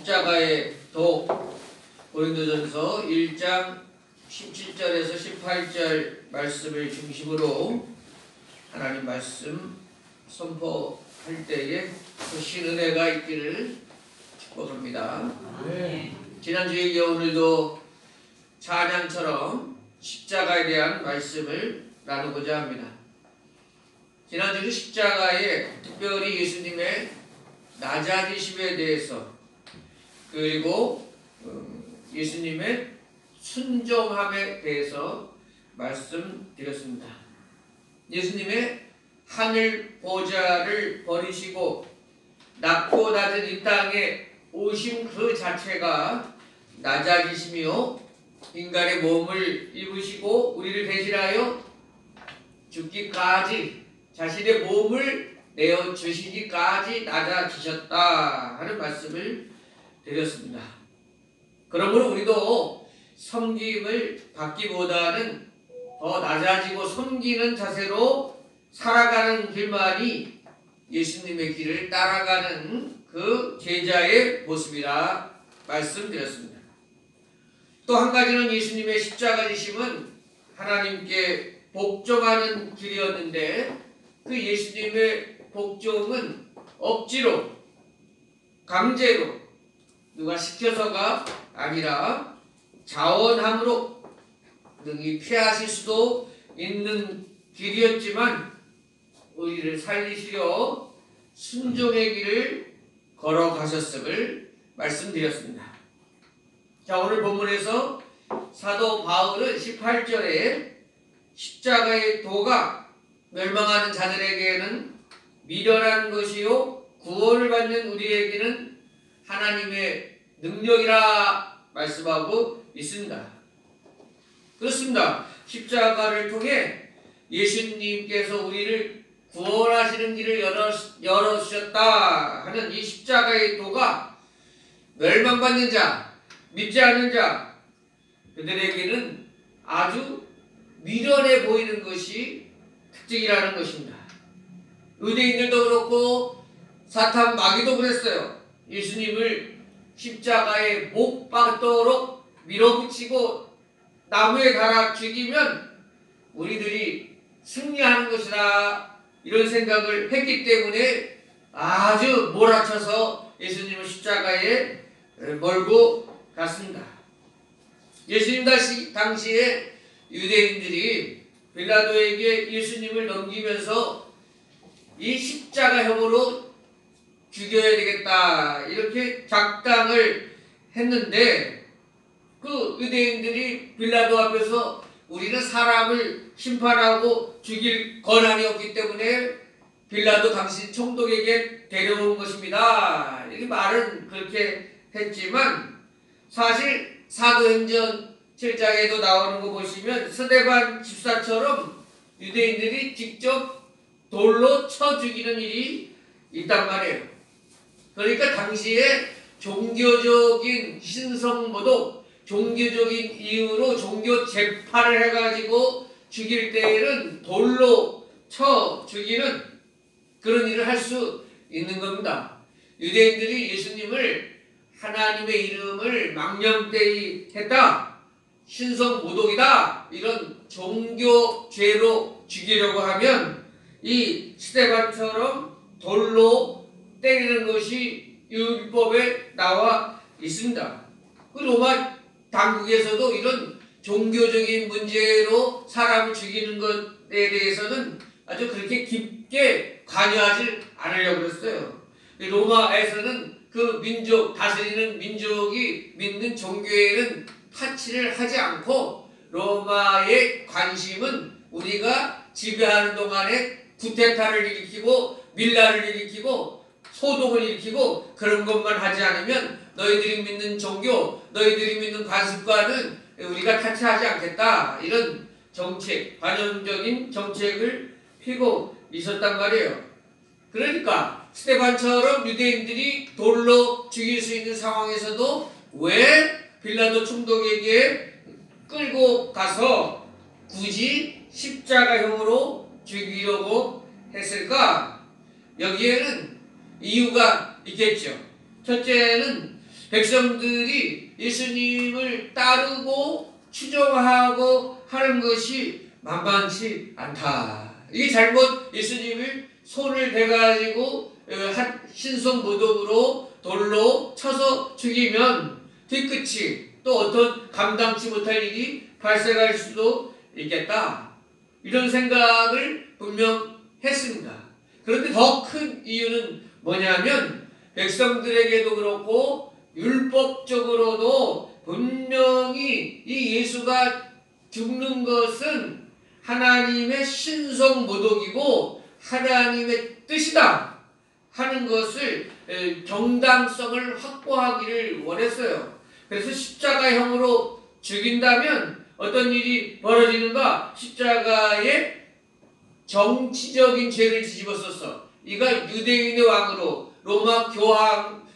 십자가의 도 고린도전서 1장 17절에서 18절 말씀을 중심으로 하나님 말씀 선포할 때에 그 신은혜가 있기를 축복합니다. 네. 지난주에 이어 오늘도 찬양처럼 십자가에 대한 말씀을 나누고자 합니다. 지난주는 십자가에 특별히 예수님의 낮아지심에 대해서 그리고 예수님의 순종함에 대해서 말씀드렸습니다. 예수님의 하늘 보좌를 버리시고 낮고 낮은 이 땅에 오심 그 자체가 낮아지시며 인간의 몸을 입으시고 우리를 대신하여 죽기까지 자신의 몸을 내어주시기까지 낮아지셨다 하는 말씀을 드렸습니다. 그러므로 우리도 섬김을 받기보다는 더 낮아지고 섬기는 자세로 살아가는 길만이 예수님의 길을 따라가는 그 제자의 모습이라 말씀드렸습니다. 또 한 가지는 예수님의 십자가 지심은 하나님께 복종하는 길이었는데 그 예수님의 복종은 억지로 강제로 누가 시켜서가 아니라 자원함으로 능히 피하실 수도 있는 길이었지만 우리를 살리시려 순종의 길을 걸어가셨음을 말씀드렸습니다. 자, 오늘 본문에서 사도 바울은 18절에 십자가의 도가 멸망하는 자들에게는 미련한 것이요 구원을 받는 우리에게는 하나님의 능력이라 말씀하고 있습니다. 그렇습니다. 십자가를 통해 예수님께서 우리를 구원하시는 길을 열어주셨다 하는 이 십자가의 도가 멸망받는 자, 믿지 않는 자 그들에게는 아주 미련해 보이는 것이 특징이라는 것입니다. 유대인들도 그렇고 사탄 마귀도 그랬어요. 예수님을 십자가에 못 박도록 밀어붙이고 나무에 달아 죽이면 우리들이 승리하는 것이다 이런 생각을 했기 때문에 아주 몰아쳐서 예수님을 십자가에 몰고 갔습니다. 예수님 당시에 유대인들이 빌라도에게 예수님을 넘기면서 이 십자가형으로 죽여야 되겠다 이렇게 작당을 했는데 그 유대인들이 빌라도 앞에서 우리는 사람을 심판하고 죽일 권한이 없기 때문에 빌라도 당신 총독에게 데려온 것입니다. 이렇게 말은 그렇게 했지만 사실 사도행전 7장에도 나오는 거 보시면 스데반 집사처럼 유대인들이 직접 돌로 쳐 죽이는 일이 있단 말이에요. 그러니까 당시에 종교적인 신성모독, 종교적인 이유로 종교 재판을 해가지고 죽일 때에는 돌로 쳐 죽이는 그런 일을 할 수 있는 겁니다. 유대인들이 예수님을 하나님의 이름을 망령되이 했다, 신성모독이다 이런 종교죄로 죽이려고 하면 이 스데반처럼 돌로 때리는 것이 율법에 나와 있습니다. 그 로마 당국에서도 이런 종교적인 문제로 사람을 죽이는 것에 대해서는 아주 그렇게 깊게 관여하지 않으려고 했어요. 로마에서는 그 민족, 다스리는 민족이 믿는 종교에는 타치를 하지 않고 로마의 관심은 우리가 지배하는 동안에 쿠데타를 일으키고 밀란을 일으키고 소동을 일으키고 그런 것만 하지 않으면 너희들이 믿는 종교, 너희들이 믿는 관습과는 우리가 타치하지 않겠다 이런 정책, 관용적인 정책을 피고 있었단 말이에요. 그러니까 스데반처럼 유대인들이 돌로 죽일 수 있는 상황에서도 왜 빌라도 총독에게 끌고 가서 굳이 십자가형으로 죽이려고 했을까? 여기에는 이유가 있겠죠. 첫째는 백성들이 예수님을 따르고 추종하고 하는 것이 만만치 않다. 이게 잘못 예수님을 손을 대가지고 신성모독으로 돌로 쳐서 죽이면 뒤끝이 또 어떤 감당치 못할 일이 발생할 수도 있겠다. 이런 생각을 분명 했습니다. 그런데 더 큰 이유는 뭐냐면 백성들에게도 그렇고 율법적으로도 분명히 이 예수가 죽는 것은 하나님의 신성모독이고 하나님의 뜻이다 하는 것을 정당성을 확보하기를 원했어요. 그래서 십자가형으로 죽인다면 어떤 일이 벌어지는가? 십자가에 정치적인 죄를 뒤집었었어. 이가 유대인의 왕으로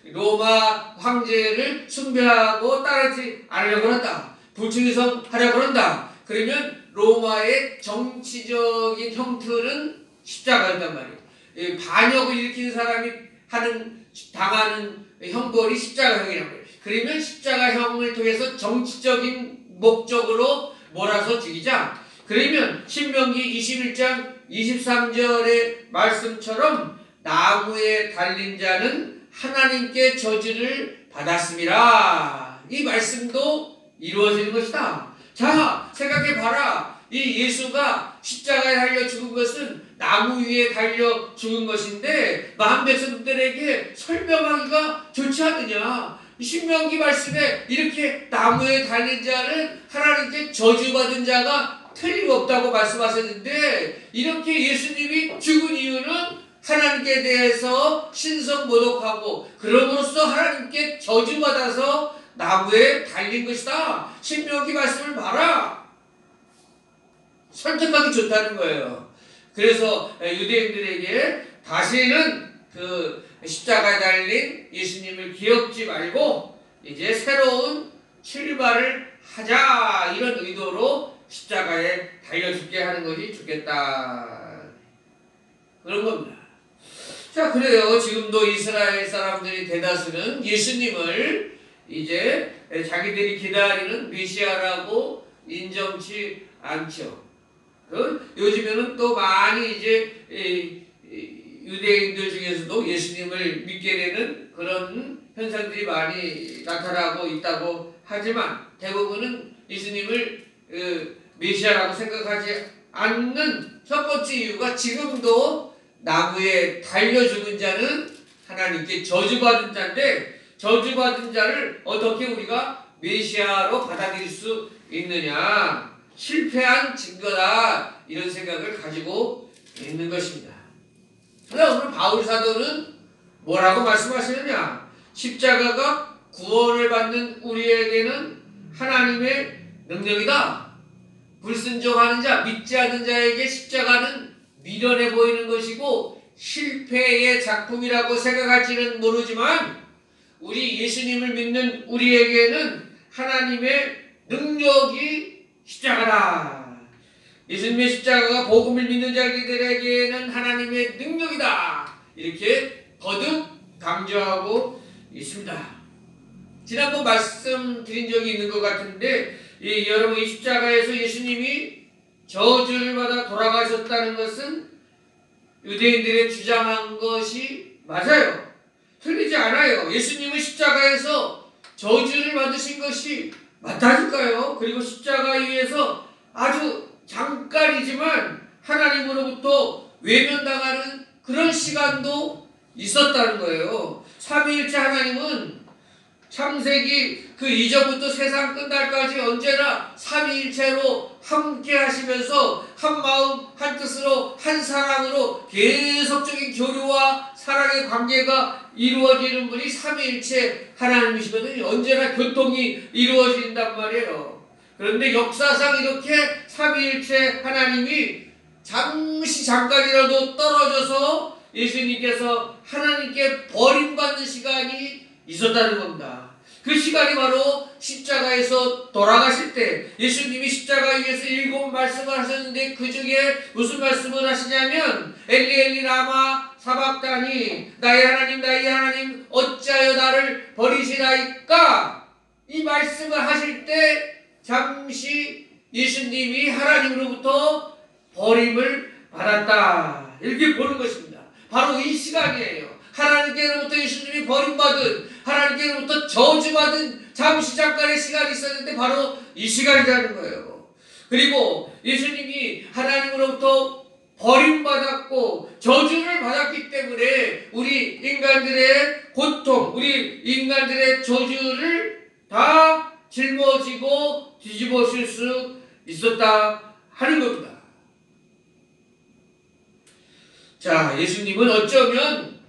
로마 황제를 숭배하고 따르지 않으려고 한다. 불충성하려고 한다. 그러면 로마의 정치적인 형틀은 십자가였단 말이에요. 반역을 일으킨 사람이 당하는 형벌이 십자가형이란 말이에요. 그러면 십자가형을 통해서 정치적인 목적으로 몰아서 죽이자. 그러면 신명기 21장 23절의 말씀처럼 나무에 달린 자는 하나님께 저주를 받았음이라. 이 말씀도 이루어지는 것이다. 자, 생각해봐라. 이 예수가 십자가에 달려 죽은 것은 나무 위에 달려 죽은 것인데 마음 백성들에게 설명하기가 좋지 않느냐. 신명기 말씀에 이렇게 나무에 달린 자는 하나님께 저주받은 자가 틀림없다고 말씀하셨는데 이렇게 예수님이 죽은 이유는 하나님께 대해서 신성모독하고 그럼으로써 하나님께 저주받아서 나무에 달린 것이다. 신명기 말씀을 봐라. 설득하기 좋다는 거예요. 그래서 유대인들에게 다시는 그 십자가에 달린 예수님을 기억지 말고 이제 새로운 출발을 하자, 이런 의도로 십자가에 달려 죽게 하는 것이 좋겠다, 그런 겁니다. 자, 그래요. 지금도 이스라엘 사람들이 대다수는 예수님을 이제 자기들이 기다리는 메시아라고 인정치 않죠. 요즘에는 또 많이 이제 유대인들 중에서도 예수님을 믿게 되는 그런 현상들이 많이 나타나고 있다고 하지만 대부분은 예수님을 메시아라고 생각하지 않는 첫 번째 이유가 지금도 나무에 달려 죽은 자는 하나님께 저주받은 자인데 저주받은 자를 어떻게 우리가 메시아로 받아들일 수 있느냐. 실패한 증거다, 이런 생각을 가지고 있는 것입니다. 그러나 오늘 바울 사도는 뭐라고 말씀하시느냐. 십자가가 구원을 받는 우리에게는 하나님의 능력이다. 불순종하는 자, 믿지 않는 자에게 십자가는 미련해 보이는 것이고 실패의 작품이라고 생각할지는 모르지만 우리 예수님을 믿는 우리에게는 하나님의 능력이 십자가다. 예수님의 십자가가 복음을 믿는 자들에게는 하나님의 능력이다. 이렇게 거듭 강조하고 있습니다. 지난번 말씀드린 적이 있는 것 같은데 여러분, 이 십자가에서 예수님이 저주를 받아 돌아가셨다는 것은 유대인들의 주장한 것이 맞아요. 틀리지 않아요. 예수님은 십자가에서 저주를 받으신 것이 맞다니까요. 그리고 십자가 위에서 아주 잠깐이지만 하나님으로부터 외면당하는 그런 시간도 있었다는 거예요. 삼위일체 하나님은 창세기 그 이전부터 세상 끝날까지 언제나 삼위일체로 함께 하시면서 한 마음 한 뜻으로 한 사랑으로 계속적인 교류와 사랑의 관계가 이루어지는 분이 삼위일체 하나님이시거든요. 언제나 교통이 이루어진단 말이에요. 그런데 역사상 이렇게 삼위일체 하나님이 잠깐이라도 떨어져서 예수님께서 하나님께 버림받는 시간이 있었다는 겁니다. 그 시간이 바로 십자가에서 돌아가실 때 예수님이 십자가 위에서 7 말씀을 하셨는데 그 중에 무슨 말씀을 하시냐면 엘리 엘리 라마 사박다니 나의 하나님 나의 하나님 어찌하여 나를 버리시나이까 받았다. 이 말씀을 하실 때 잠시 예수님이 하나님으로부터 버림을 받았다. 이렇게 보는 것입니다. 바로 이 시간이에요. 하나님께로부터 예수님이 버림받은, 하나님께로부터 저주받은 잠시 잠깐의 시간이 있었는데 바로 이 시간이라는 거예요. 그리고 예수님이 하나님으로부터 버림받았고 저주를 받았기 때문에 우리 인간들의 고통, 우리 인간들의 저주를 다 짊어지고 뒤집어질 수 있었다 하는 겁니다. 자, 예수님은 어쩌면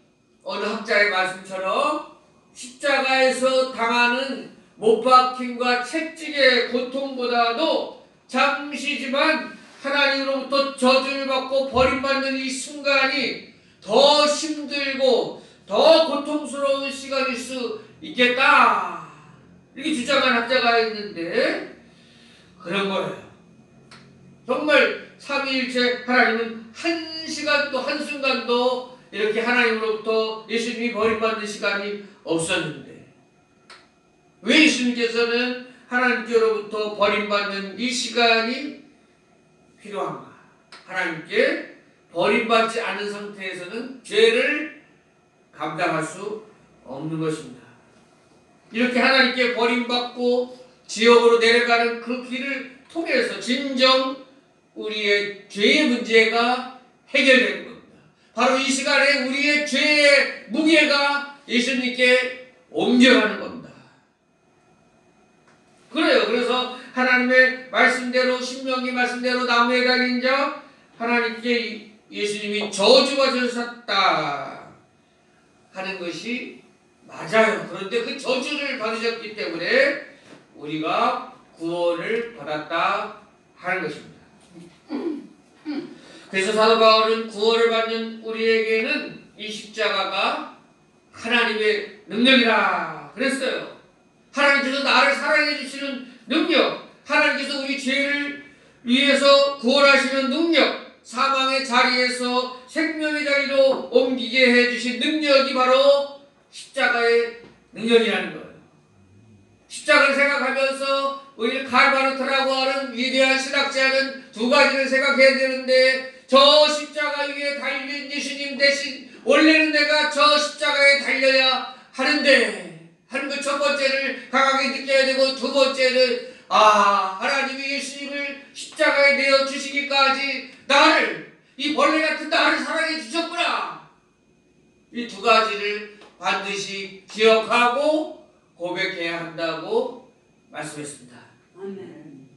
어느 학자의 말씀처럼 십자가에서 당하는 못박힘과 채찍의 고통보다도 잠시지만 하나님으로부터 저주를 받고 버림받는 이 순간이 더 힘들고 더 고통스러운 시간일 수 있겠다. 이렇게 주장한 학자가 있는데 그런 거예요. 정말 삼위일체 하나님은 한 시간도 한순간도 이렇게 하나님으로부터 예수님이 버림받는 시간이 없었는데 왜 예수님께서는 하나님께로부터 버림받는 이 시간이 필요한가? 하나님께 버림받지 않은 상태에서는 죄를 감당할 수 없는 것입니다. 이렇게 하나님께 버림받고 지옥으로 내려가는 그 길을 통해서 진정 우리의 죄의 문제가 해결되는 겁니다. 바로 이 시간에 우리의 죄의 무게가 예수님께 옮겨가는 겁니다. 그래요. 그래서 하나님의 말씀대로 신명기 말씀대로 나무에 달린 자 하나님께 예수님이 저주받으셨다 하는 것이 맞아요. 그런데 그 저주를 받으셨기 때문에 우리가 구원을 받았다 하는 것입니다. 그래서 사도 바울은 구원을 받는 우리에게는 이 십자가가 하나님의 능력이라 그랬어요. 하나님께서 나를 사랑해 주시는 능력, 하나님께서 우리 죄를 위해서 구원하시는 능력, 사망의 자리에서 생명의 자리로 옮기게 해주신 능력이 바로 십자가의 능력이라는 거예요. 십자가를 생각하면서 우리 칼바르트라고 하는 위대한 신학자는 두 가지를 생각해야 되는데 저 십자가 위에 달린 예수님 대신 원래는 내가 저 십자가에 달려야 하는데 하는 그 첫 번째를 강하게 느껴야 되고 두 번째는 하나님이 예수님을 십자가에 내어 주시기까지 나를 이 벌레 같은 나를 사랑해 주셨구나. 이 두 가지를 반드시 기억하고 고백해야 한다고 말씀했습니다. 아멘.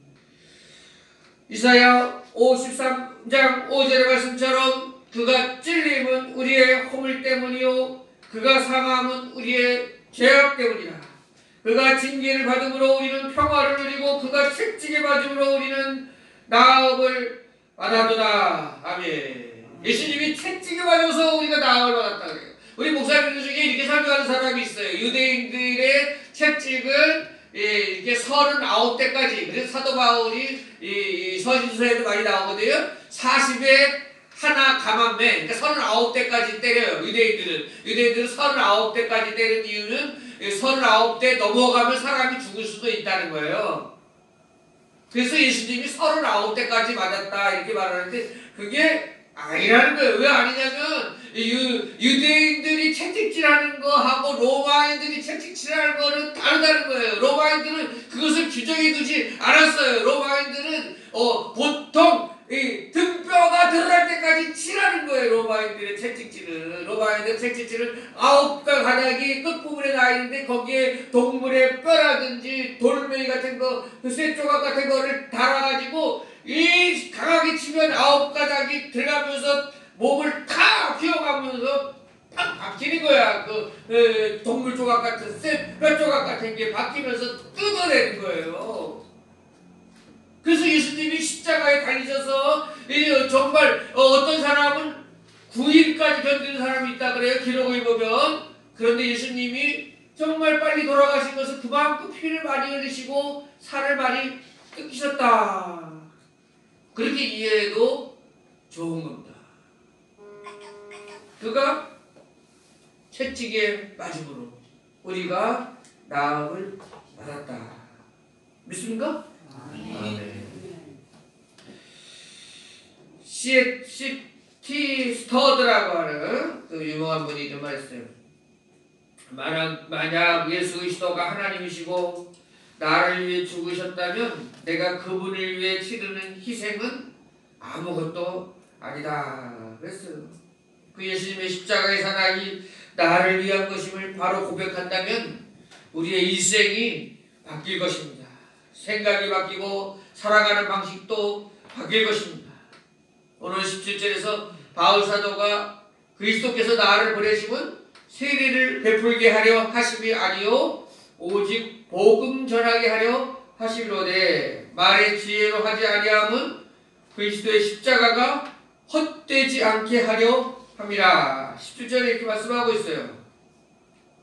이사야 53장 5절의 말씀처럼 그가 찔림은 우리의 허물 때문이요 그가 상함은 우리의 죄악 때문이라. 그가 징계를 받음으로 우리는 평화를 누리고 그가 채찍에 맞음으로 우리는 나음을 받았도다. 아멘. 예수님이 채찍에 맞아서 우리가 나음을 받았다 그래요. 우리 목사님들 중에 이렇게 설교하는 사람이 있어요. 유대인들의 채찍은 이렇게 39대까지, 그래서 사도 바울이 이 서신서에도 많이 나오거든요. 40에 하나 가만매, 그러니까 39대까지 때려요. 유대인들은 39대까지 때리는 이유는 39대 넘어가면 사람이 죽을 수도 있다는 거예요. 그래서 예수님이 39대까지 맞았다 이렇게 말하는데 그게 아니라는 거예요. 왜 아니냐면 유대인들이 채찍질하는 거하고 로마인들이 채찍질하는 거는 다르다는 거예요. 로마인들은 그것을 규정해 두지 않았어요. 로마인들은 보통 이 등뼈가 드러날 때까지 칠하는 거예요. 로마인들의 채찍질은 9가닥이 끝부분에 나 있는데 거기에 동물의 뼈라든지 돌멩이 같은 거, 그 쇠조각 같은 거를 달아가지고 이 강하게 치면 9가닥이 들어가면서 몸을 다 휘어가면서 팍 박히는 거야. 그 동물 조각 같은 뼈 조각 같은 게 박히면서 뜯어내는 거예요. 그래서 예수님이 십자가에 달리셔서 정말 어떤 사람은 9일까지 견디는 사람이 있다 그래요. 기록을 보면. 그런데 예수님이 정말 빨리 돌아가신 것은 그만큼 피를 많이 흘리시고 살을 많이 뜯기셨다. 그렇게 이해해도 좋은 겁니다. 그가 채찍에 맞음으로 우리가 나음을 받았다. 믿습니까? 아멘. C.T. 스터드라고 하는 그 유명한 분이 이런 말했어요. 만약 예수 그리스도가 하나님이시고 나를 위해 죽으셨다면 내가 그분을 위해 치르는 희생은 아무것도 아니다 그랬어요. 그 예수님의 십자가의 사랑이 나를 위한 것임을 바로 고백한다면 우리의 일생이 바뀔 것입니다. 생각이 바뀌고 살아가는 방식도 바뀔 것입니다. 오늘 17절에서 바울 사도가 그리스도께서 나를 보내심은 세례를 베풀게 하려 하심이 아니요 오직 복음 전하게 하려 하심이로되 말의 지혜로 하지 아니함은 그리스도의 십자가가 헛되지 않게 하려 함이라. 17절에 이렇게 말씀하고 있어요.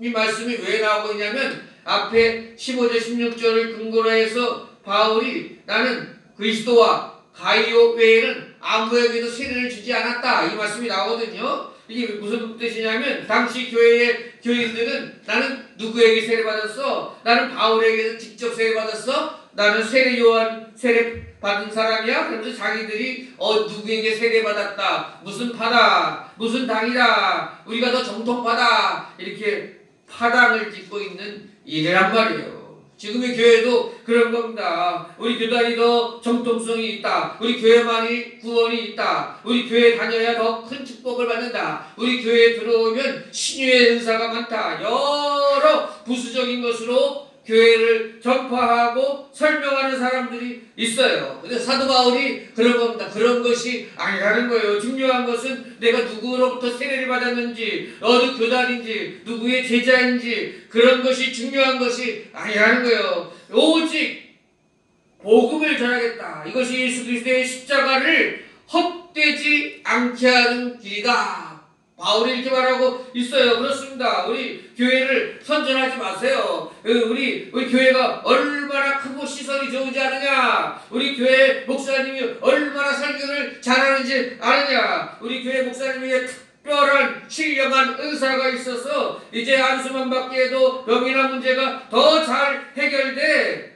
이 말씀이 왜 나오고 있냐면 앞에 15절 16절을 근거로 해서 바울이 나는 그리스도와 가이오 외에는 아무에게도 세례를 주지 않았다 이 말씀이 나오거든요. 이게 무슨 뜻이냐면 당시 교회의 교인들은 나는 누구에게 세례받았어? 나는 바울에게 직접 세례받았어? 나는 세례 요한 세례 받은 사람이야? 그러면서 자기들이 누구에게 세례받았다 무슨 파다 무슨 당이다 우리가 더 정통파다 이렇게 파당을 짓고 있는 이래란 말이에요. 지금의 교회도 그런 겁니다. 우리 교단이 더 정통성이 있다. 우리 교회만이 구원이 있다. 우리 교회 다녀야 더 큰 축복을 받는다. 우리 교회에 들어오면 신유의 은사가 많다. 여러 부수적인 것으로 교회를 전파하고 설명하는 사람들이 있어요. 근데 사도 바울이 그런 겁니다. 그런 것이 아니라는 거예요. 중요한 것은 내가 누구로부터 세례를 받았는지, 어느 교단인지, 누구의 제자인지 그런 것이 중요한 것이 아니라는 거예요. 오직 복음을 전하겠다. 이것이 예수 그리스도의 십자가를 헛되지 않게 하는 길이다. 바울이 이렇게 말하고 있어요. 그렇습니다. 우리 교회를 선전하지 마세요. 우리 교회가 얼마나 크고 시설이 좋은지 아느냐? 우리 교회 목사님이 얼마나 설교를 잘하는지 아느냐? 우리 교회 목사님이 특별한 신령한 은사가 있어서 이제 안수만 받게 해도 병이나 문제가 더 잘 해결돼.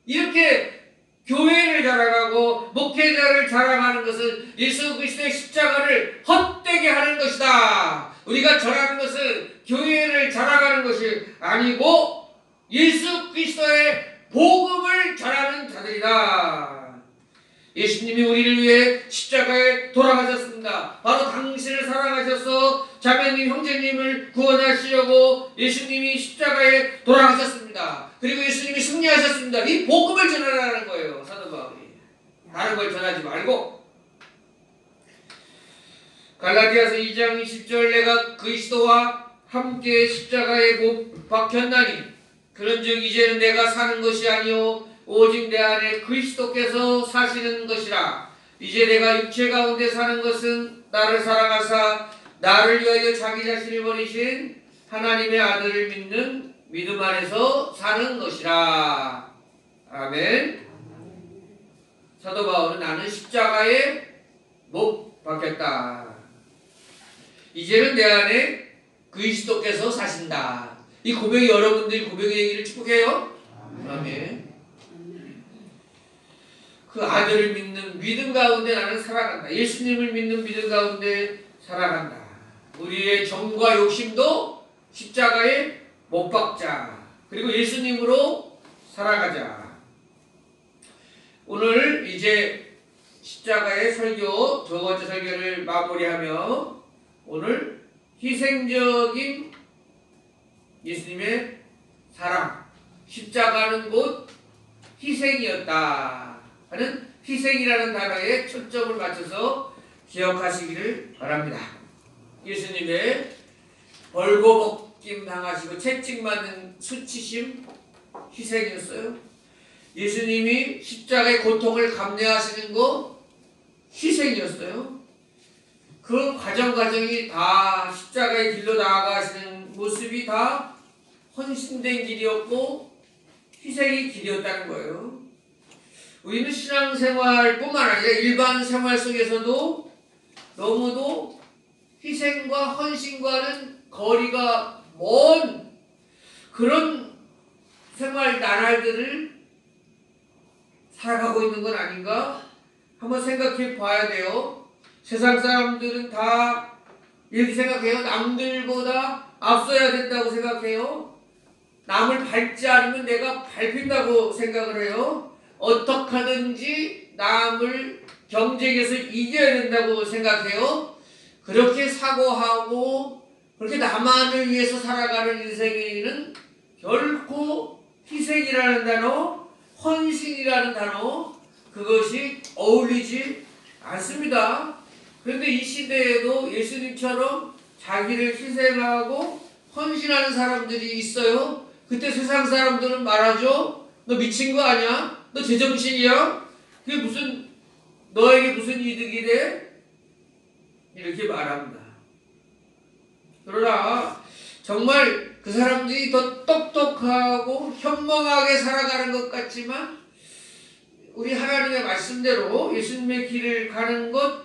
이렇게 교회를 자랑하고 목회자를 자랑하는 것은 예수 그리스도의 십자가를 헛되게 하는 것이다. 우리가 전하는 것은 교회를 자랑하는 것이 아니고 예수 그리스도의 복음을 전하는 자들이다. 예수님이 우리를 위해 십자가에 돌아가셨습니다. 바로 당신을 사랑하셔서 자매님, 형제님을 구원하시려고 예수님이 십자가에 돌아가셨습니다. 그리고 예수님이 승리하셨습니다. 이 복음을 전하라는 거예요. 사도 바울이. 다른 걸 전하지 말고. 갈라디아서 2장 20절 내가 그리스도와 함께 십자가에 못 박혔나니 그런즉 이제는 내가 사는 것이 아니요 오직 내 안에 그리스도께서 사시는 것이라. 이제 내가 육체 가운데 사는 것은 나를 사랑하사 나를 위하여 자기 자신을 버리신 하나님의 아들을 믿는 믿음 안에서 사는 것이라. 아멘. 사도 바울은 나는 십자가에 못 박혔다. 이제는 내 안에 그리스도께서 사신다. 이 고백이 여러분들이 고백의 얘기를 축복해요. 아멘. 그 아들을 믿는 믿음 가운데 나는 살아간다. 예수님을 믿는 믿음 가운데 살아간다. 우리의 정과 욕심도 십자가에 못 박자. 그리고 예수님으로 살아가자. 오늘 이제 십자가의 설교 두 번째 설교를 마무리하며 오늘 희생적인 예수님의 사랑, 십자가는 곧 희생이었다 하는 희생이라는 단어에 초점을 맞춰서 기억하시기를 바랍니다. 예수님의 벌거벗김 당하시고 채찍맞는 수치심 희생이었어요. 예수님이 십자가의 고통을 감내하시는 거 희생이었어요. 그 과정이 다 십자가의 길로 나아가시는 모습이 다 헌신된 길이었고 희생의 길이었다는 거예요. 우리는 신앙생활뿐만 아니라 일반 생활 속에서도 너무도 희생과 헌신과는 거리가 먼 그런 생활 나날들을 살아가고 있는 건 아닌가? 한번 생각해 봐야 돼요. 세상 사람들은 다 이렇게 생각해요. 남들보다 앞서야 된다고 생각해요. 남을 밟지 않으면 내가 밟힌다고 생각을 해요. 어떻게 하든지 남을 경쟁에서 이겨야 된다고 생각해요. 그렇게 사고하고 그렇게 나만을 위해서 살아가는 인생에는 결코 희생이라는 단어, 헌신이라는 단어, 그것이 어울리지 않습니다. 그런데 이 시대에도 예수님처럼 자기를 희생하고 헌신하는 사람들이 있어요. 그때 세상 사람들은 말하죠. 너 미친 거 아니야? 너 제정신이야? 그게 너에게 무슨 이득이 돼? 이렇게 말합니다. 그러나 정말 그 사람들이 더 똑똑하고 현명하게 살아가는 것 같지만 우리 하나님의 말씀대로 예수님의 길을 가는 것,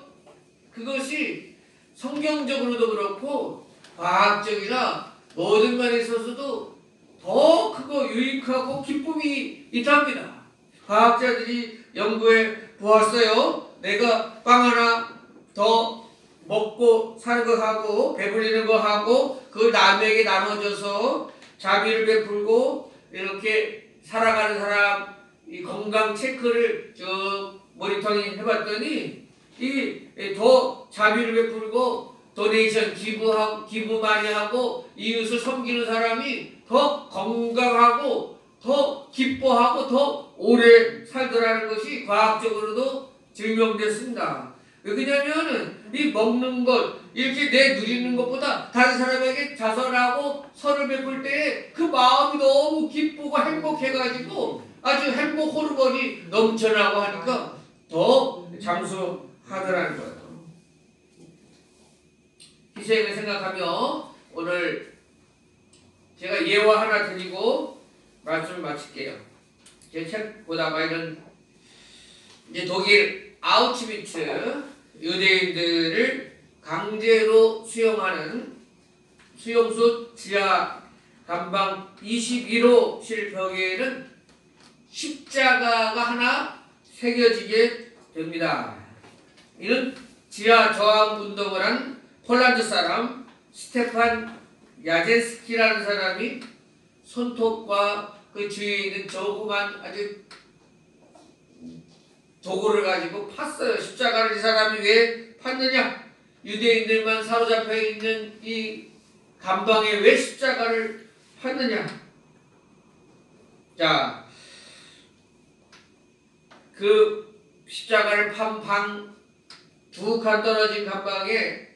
그것이 성경적으로도 그렇고 과학적이나 모든 면에 있어서도 더 크고 유익하고 기쁨이 있답니다. 과학자들이 연구해 보았어요. 내가 빵 하나 더 먹고 사는 거 하고 배불리는 거 하고 그걸 남에게 나눠줘서 자비를 베풀고 이렇게 살아가는 사람 이 건강 체크를 쭉 모니터링 해봤더니 이 더 자비를 베풀고 도네이션 기부 많이 하고 이웃을 섬기는 사람이 더 건강하고 더 기뻐하고 더 오래 살더라는 것이 과학적으로도 증명됐습니다. 왜냐면은 이 먹는 것 이렇게 내 누리는 것보다 다른 사람에게 자선하고 선을 베풀 때에 그 마음이 너무 기쁘고 행복해가지고 아주 행복 호르몬이 넘쳐나고 하니까 더 장수하더라는 거예요. 희생을 생각하며 오늘 제가 예화 하나 드리고 말씀을 마칠게요. 제 책 보다가 이런 이제 독일 아우슈비츠 유대인들을 강제로 수용하는 수용소 지하 감방 21호실 벽에는 십자가가 하나 새겨지게 됩니다. 이는 지하 저항 운동을 한 폴란드 사람 스테판 야젠스키라는 사람이 손톱과 그 주위에 있는 조그만 아주 도구를 가지고 팠어요. 십자가를 이 사람이 왜 팠느냐? 유대인들만 사로잡혀 있는 이 감방에 왜 십자가를 팠느냐? 자, 그 십자가를 판 방 두 칸 떨어진 감방에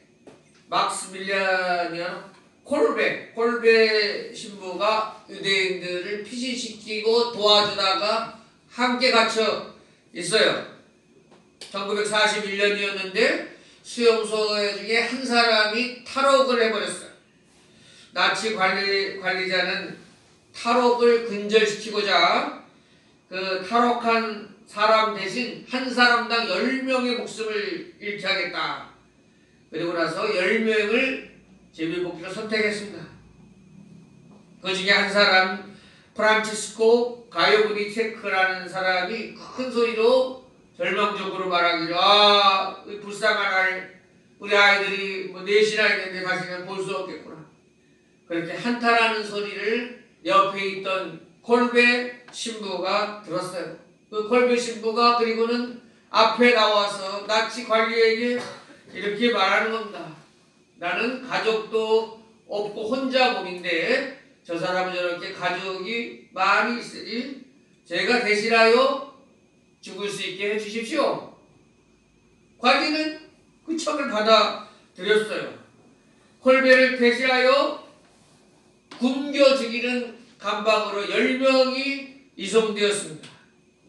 막스밀리아니안 콜베 신부가 유대인들을 피신시키고 도와주다가 함께 갇혀 있어요. 1941년이었는데 수용소 중에 한 사람이 탈옥을 해버렸어요. 나치 관리자는 탈옥을 근절시키고자 그 탈옥한 사람 대신 한 사람당 10명의 목숨을 잃게 하겠다. 그리고 나서 10명을 제비뽑기로 선택했습니다. 그 중에 한 사람 프란치스코 가요브니체크라는 사람이 큰 소리로 절망적으로 말하기를 불쌍한 우리 아이들이 뭐 넷이나 있는데 다시는 볼 수 없겠구나. 그렇게 한탄하는 소리를 옆에 있던 콜베 신부가 들었어요. 그 콜베 신부가 그리고는 앞에 나와서 나치 관리에게 이렇게 말하는 겁니다. 나는 가족도 없고 혼자 몸인데 저 사람은 저렇게 가족이 많이 있으니 제가 대신하여 죽을 수 있게 해주십시오. 관리는 그 청을 받아들였어요. 콜베를 대신하여 굶겨 죽이는 감방으로 10명이 이송되었습니다.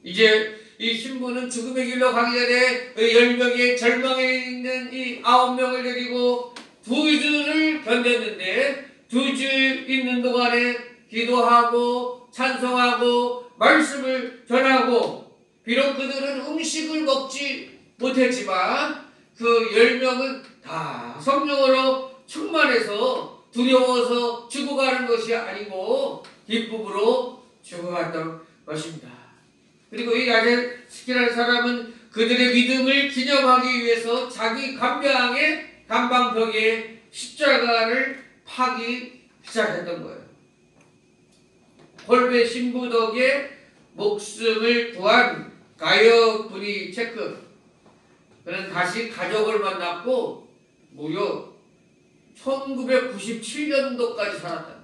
이제 이 신부는 죽음의 길로 가기 전에 그 10명의 절망에 있는 이 9명을 데리고 2주를 견뎠는데 2주 있는 동안에 기도하고 찬송하고 말씀을 전하고 비록 그들은 음식을 먹지 못했지만 그 10명은 다 성령으로 충만해서 두려워서 죽어가는 것이 아니고 기쁨으로 죽어갔던 것입니다. 그리고 이 야제스키라는 사람은 그들의 믿음을 기념하기 위해서 자기 감방벽에 십자가를 파기 시작했던 거예요. 콜베 신부 덕에 목숨을 구한 가이어 브리체크, 그는 다시 가족을 만났고 무려 1997년도까지 살았다.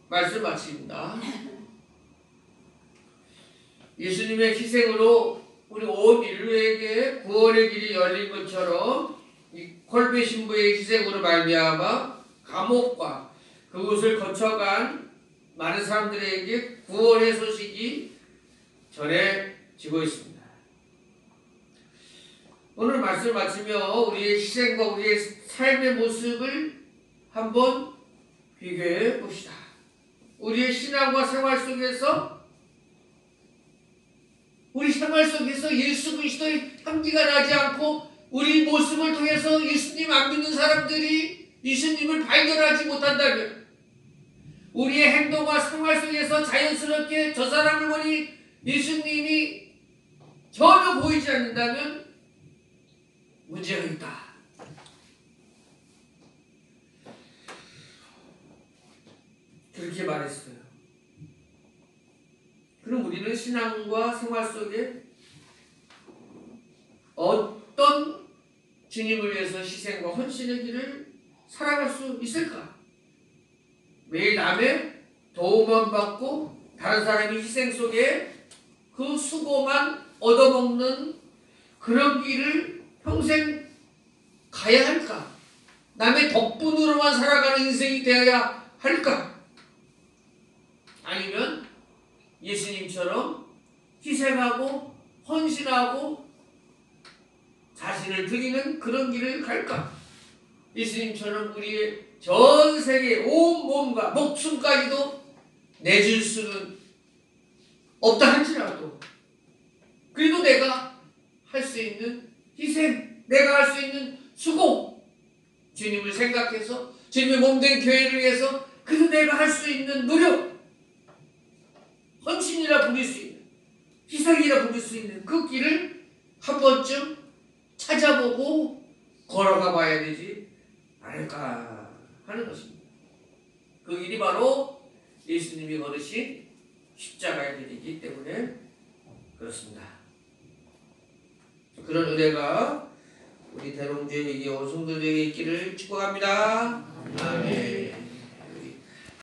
말씀 마칩니다. 예수님의 희생으로 우리 온 인류에게 구원의 길이 열린 것처럼 이 콜베 신부의 희생으로 말미암아 감옥과 그곳을 거쳐간 많은 사람들에게 구원의 소식이 전해지고 있습니다. 오늘 말씀을 마치며 우리의 희생과 우리의 삶의 모습을 한번 비교해 봅시다. 우리의 신앙과 생활 속에서 우리 생활 속에서 예수 그리스도의 향기가 나지 않고 우리 모습을 통해서 예수님 안 믿는 사람들이 예수님을 발견하지 못한다면, 우리의 행동과 생활 속에서 자연스럽게 저 사람을 보니 예수님이 전혀 보이지 않는다면 문제가 있다. 그렇게 말했어요. 그럼 우리는 신앙과 생활 속에 어떤 주님을 위해서 희생과 헌신의 길을 살아갈 수 있을까? 매일 남의 도움만 받고 다른 사람의 희생 속에 그 수고만 얻어먹는 그런 길을 평생 가야 할까? 남의 덕분으로만 살아가는 인생이 되어야 할까? 아니면 예수님처럼 희생하고 헌신하고 자신을 드리는 그런 길을 갈까? 예수님처럼 우리의 전 세계 온 몸과 목숨까지도 내줄 수는 없다 할지라도, 그래도 내가 할 수 있는 희생, 내가 할 수 있는 수고, 주님을 생각해서 주님의 몸된 교회를 위해서 그래도 내가 할 수 있는 노력, 헌신이라 부를 수 있는, 희생이라 부를 수 있는 그 길을 한 번쯤 찾아보고 걸어가 봐야 되지 않을까 하는 것입니다. 그 길이 바로 예수님이 걸으신 십자가의 길이기 때문에 그렇습니다. 그런 은혜가 우리 대롱주의 온 성도들에게 있기를 축복합니다. 아멘.